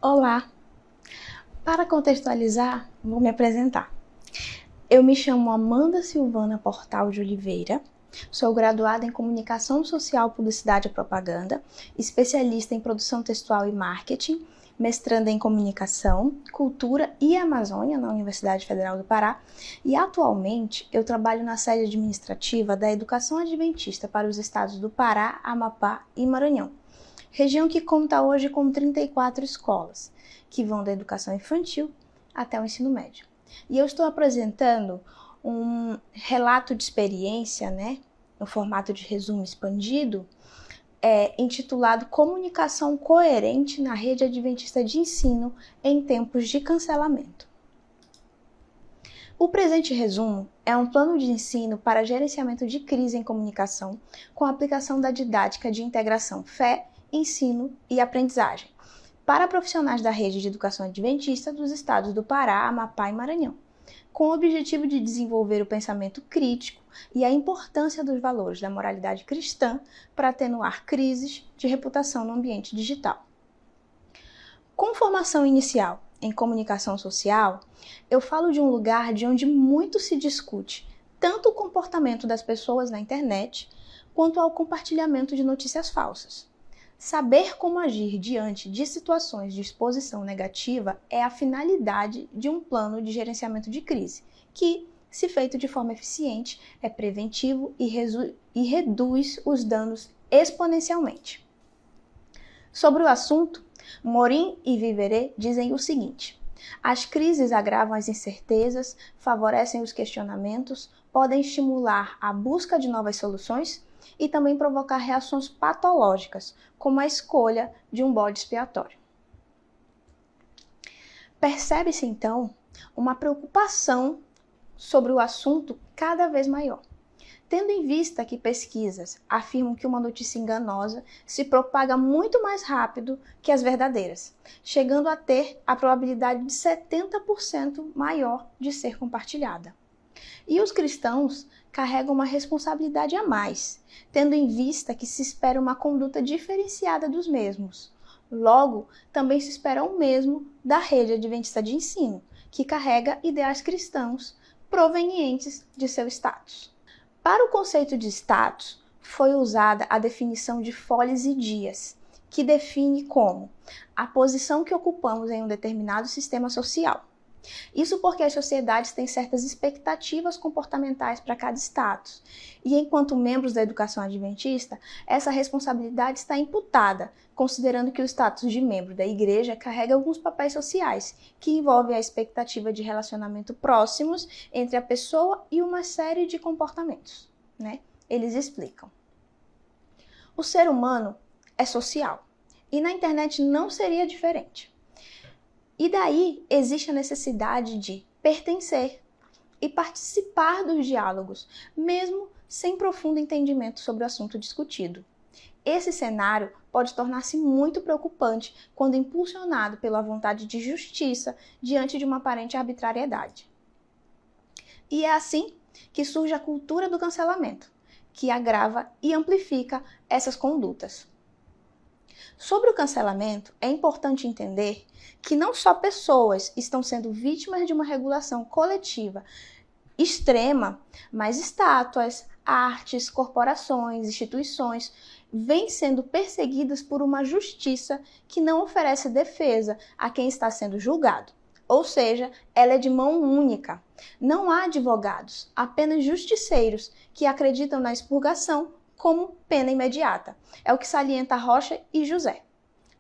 Olá! Para contextualizar, vou me apresentar. Eu me chamo Amanda Silvana Portal de Oliveira, sou graduada em Comunicação Social, Publicidade e Propaganda, especialista em Produção Textual e Marketing, mestranda em Comunicação, Cultura e Amazônia na Universidade Federal do Pará e atualmente eu trabalho na sede administrativa da Educação Adventista para os estados do Pará, Amapá e Maranhão, região que conta hoje com 34 escolas, que vão da educação infantil até o ensino médio. E eu estou apresentando um relato de experiência, no formato de resumo expandido, intitulado Comunicação Coerente na Rede Adventista de Ensino em Tempos de Cancelamento. O presente resumo é um plano de ensino para gerenciamento de crise em comunicação com a aplicação da didática de integração fé, ensino e aprendizagem para profissionais da rede de educação adventista dos estados do Pará, Amapá e Maranhão, com o objetivo de desenvolver o pensamento crítico e a importância dos valores da moralidade cristã para atenuar crises de reputação no ambiente digital. Com formação inicial em comunicação social, eu falo de um lugar de onde muito se discute tanto o comportamento das pessoas na internet, quanto ao compartilhamento de notícias falsas. Saber como agir diante de situações de exposição negativa é a finalidade de um plano de gerenciamento de crise, que, se feito de forma eficiente, é preventivo e reduz os danos exponencialmente. Sobre o assunto, Morin e Vivere dizem o seguinte: as crises agravam as incertezas, favorecem os questionamentos, podem estimular a busca de novas soluções e também provocar reações patológicas, como a escolha de um bode expiatório. Percebe-se, então, uma preocupação sobre o assunto cada vez maior, tendo em vista que pesquisas afirmam que uma notícia enganosa se propaga muito mais rápido que as verdadeiras, chegando a ter a probabilidade de 70% maior de ser compartilhada. E os cristãos carregam uma responsabilidade a mais, tendo em vista que se espera uma conduta diferenciada dos mesmos. Logo, também se espera o mesmo da rede adventista de ensino, que carrega ideais cristãos provenientes de seu status. Para o conceito de status, foi usada a definição de Folles e Dias, que define como a posição que ocupamos em um determinado sistema social. Isso porque as sociedades têm certas expectativas comportamentais para cada status, e enquanto membros da educação adventista, essa responsabilidade está imputada, considerando que o status de membro da igreja carrega alguns papéis sociais, que envolvem a expectativa de relacionamento próximos entre a pessoa e uma série de comportamentos. Eles explicam. O ser humano é social, e na internet não seria diferente. E daí existe a necessidade de pertencer e participar dos diálogos, mesmo sem profundo entendimento sobre o assunto discutido. Esse cenário pode tornar-se muito preocupante quando impulsionado pela vontade de justiça diante de uma aparente arbitrariedade. E é assim que surge a cultura do cancelamento, que agrava e amplifica essas condutas. Sobre o cancelamento, é importante entender que não só pessoas estão sendo vítimas de uma regulação coletiva extrema, mas estátuas, artes, corporações, instituições vêm sendo perseguidas por uma justiça que não oferece defesa a quem está sendo julgado. Ou seja, ela é de mão única. Não há advogados, apenas justiceiros que acreditam na expurgação como pena imediata. É o que salienta Rocha e José.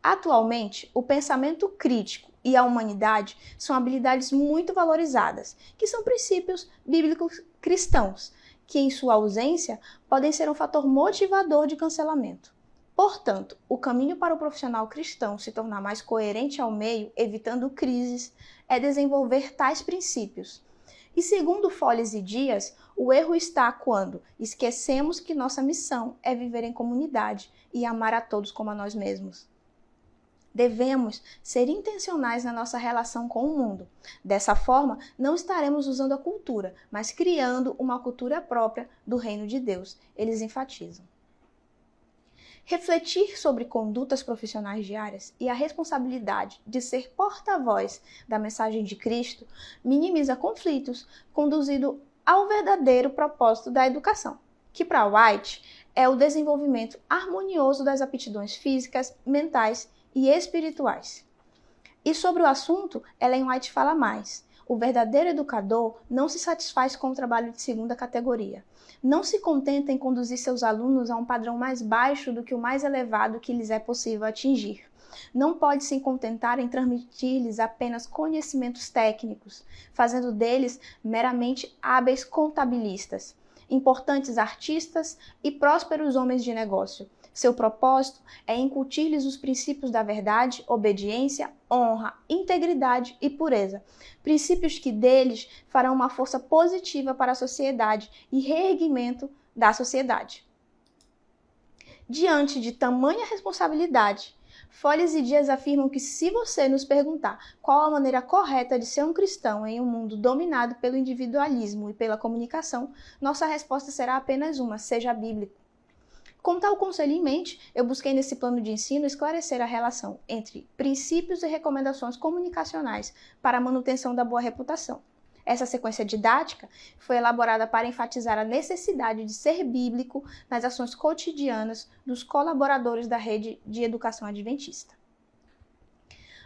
Atualmente, o pensamento crítico e a humanidade são habilidades muito valorizadas, que são princípios bíblicos cristãos, que em sua ausência podem ser um fator motivador de cancelamento. Portanto, o caminho para o profissional cristão se tornar mais coerente ao meio, evitando crises, é desenvolver tais princípios. E segundo Folles e Dias, o erro está quando esquecemos que nossa missão é viver em comunidade e amar a todos como a nós mesmos. Devemos ser intencionais na nossa relação com o mundo. Dessa forma, não estaremos usando a cultura, mas criando uma cultura própria do reino de Deus. Eles enfatizam. Refletir sobre condutas profissionais diárias e a responsabilidade de ser porta-voz da mensagem de Cristo minimiza conflitos, conduzindo ao verdadeiro propósito da educação, que para White é o desenvolvimento harmonioso das aptidões físicas, mentais e espirituais. E sobre o assunto, Ellen White fala mais. O verdadeiro educador não se satisfaz com o trabalho de segunda categoria. Não se contenta em conduzir seus alunos a um padrão mais baixo do que o mais elevado que lhes é possível atingir. Não pode se contentar em transmitir-lhes apenas conhecimentos técnicos, fazendo deles meramente hábeis contabilistas, importantes artistas e prósperos homens de negócio. Seu propósito é incutir-lhes os princípios da verdade, obediência, honra, integridade e pureza. Princípios que deles farão uma força positiva para a sociedade e reerguimento da sociedade. Diante de tamanha responsabilidade, Folhas e Dias afirmam que se você nos perguntar qual a maneira correta de ser um cristão em um mundo dominado pelo individualismo e pela comunicação, nossa resposta será apenas uma: seja bíblico. Com tal conselho em mente, eu busquei nesse plano de ensino esclarecer a relação entre princípios e recomendações comunicacionais para a manutenção da boa reputação. Essa sequência didática foi elaborada para enfatizar a necessidade de ser bíblico nas ações cotidianas dos colaboradores da rede de educação adventista.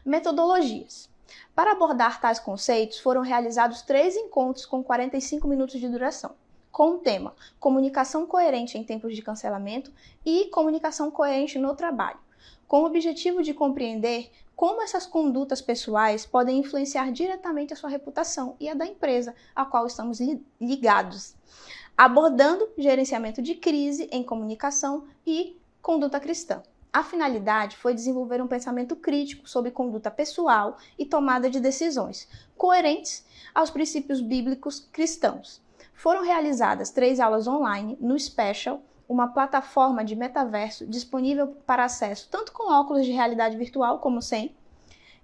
Metodologias. Para abordar tais conceitos, foram realizados 3 encontros com 45 minutos de duração, com o tema Comunicação Coerente em Tempos de Cancelamento e Comunicação Coerente no Trabalho, com o objetivo de compreender como essas condutas pessoais podem influenciar diretamente a sua reputação e a da empresa a qual estamos ligados, abordando gerenciamento de crise em comunicação e conduta cristã. A finalidade foi desenvolver um pensamento crítico sobre conduta pessoal e tomada de decisões, coerentes aos princípios bíblicos cristãos. Foram realizadas 3 aulas online no Special, uma plataforma de metaverso disponível para acesso tanto com óculos de realidade virtual como sem,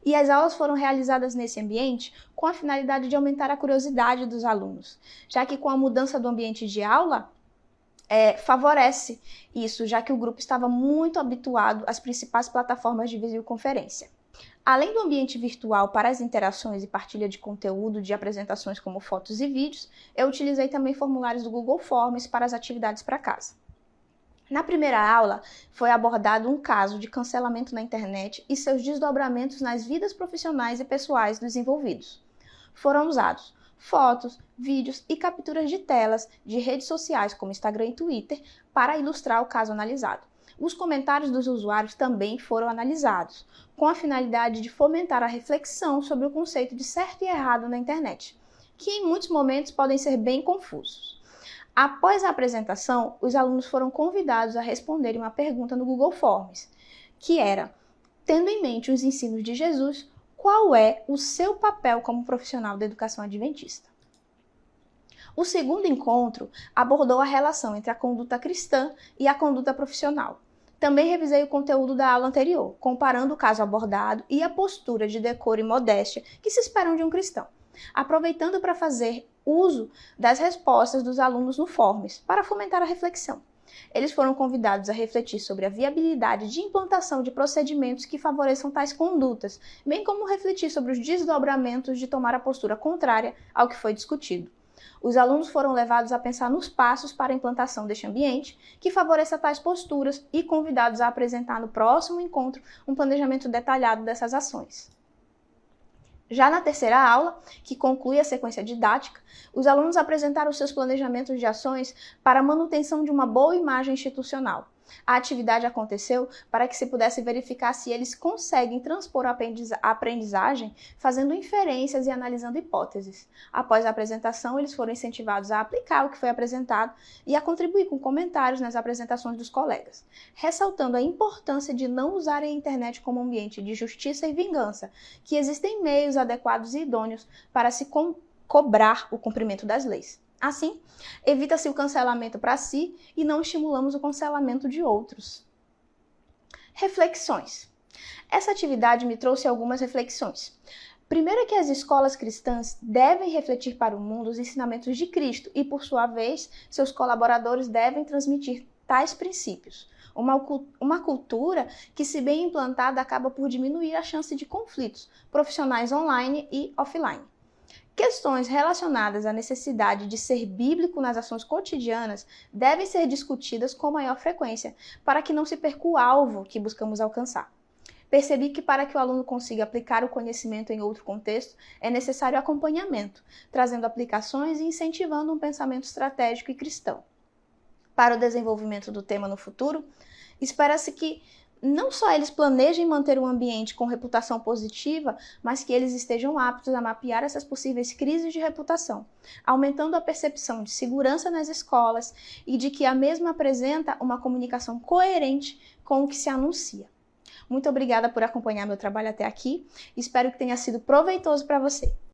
e as aulas foram realizadas nesse ambiente com a finalidade de aumentar a curiosidade dos alunos, já que com a mudança do ambiente de aula, favorece isso, já que o grupo estava muito habituado às principais plataformas de videoconferência. Além do ambiente virtual para as interações e partilha de conteúdo de apresentações como fotos e vídeos, eu utilizei também formulários do Google Forms para as atividades para casa. Na primeira aula, foi abordado um caso de cancelamento na internet e seus desdobramentos nas vidas profissionais e pessoais dos envolvidos. Foram usados fotos, vídeos e capturas de telas de redes sociais como Instagram e Twitter para ilustrar o caso analisado. Os comentários dos usuários também foram analisados, com a finalidade de fomentar a reflexão sobre o conceito de certo e errado na internet, que em muitos momentos podem ser bem confusos. Após a apresentação, os alunos foram convidados a responderem uma pergunta no Google Forms, que era: tendo em mente os ensinos de Jesus, qual é o seu papel como profissional da educação adventista? O segundo encontro abordou a relação entre a conduta cristã e a conduta profissional. Também revisei o conteúdo da aula anterior, comparando o caso abordado e a postura de decoro e modéstia que se esperam de um cristão, aproveitando para fazer uso das respostas dos alunos no Forms, para fomentar a reflexão. Eles foram convidados a refletir sobre a viabilidade de implantação de procedimentos que favoreçam tais condutas, bem como refletir sobre os desdobramentos de tomar a postura contrária ao que foi discutido. Os alunos foram levados a pensar nos passos para a implantação deste ambiente que favoreça tais posturas e convidados a apresentar no próximo encontro um planejamento detalhado dessas ações. Já na terceira aula, que conclui a sequência didática, os alunos apresentaram seus planejamentos de ações para a manutenção de uma boa imagem institucional. A atividade aconteceu para que se pudesse verificar se eles conseguem transpor a aprendizagem fazendo inferências e analisando hipóteses. Após a apresentação, eles foram incentivados a aplicar o que foi apresentado e a contribuir com comentários nas apresentações dos colegas, ressaltando a importância de não usarem a internet como ambiente de justiça e vingança, que existem meios adequados e idôneos para se cobrar o cumprimento das leis. Assim, evita-se o cancelamento para si e não estimulamos o cancelamento de outros. Reflexões. Essa atividade me trouxe algumas reflexões. Primeiro é que as escolas cristãs devem refletir para o mundo os ensinamentos de Cristo e, por sua vez, seus colaboradores devem transmitir tais princípios. Uma cultura que, se bem implantada, acaba por diminuir a chance de conflitos profissionais online e offline. Questões relacionadas à necessidade de ser bíblico nas ações cotidianas devem ser discutidas com maior frequência, para que não se perca o alvo que buscamos alcançar. Percebi que, para que o aluno consiga aplicar o conhecimento em outro contexto, é necessário acompanhamento, trazendo aplicações e incentivando um pensamento estratégico e cristão. Para o desenvolvimento do tema no futuro, espera-se que não só eles planejem manter um ambiente com reputação positiva, mas que eles estejam aptos a mapear essas possíveis crises de reputação, aumentando a percepção de segurança nas escolas e de que a mesma apresenta uma comunicação coerente com o que se anuncia. Muito obrigada por acompanhar meu trabalho até aqui. Espero que tenha sido proveitoso para você.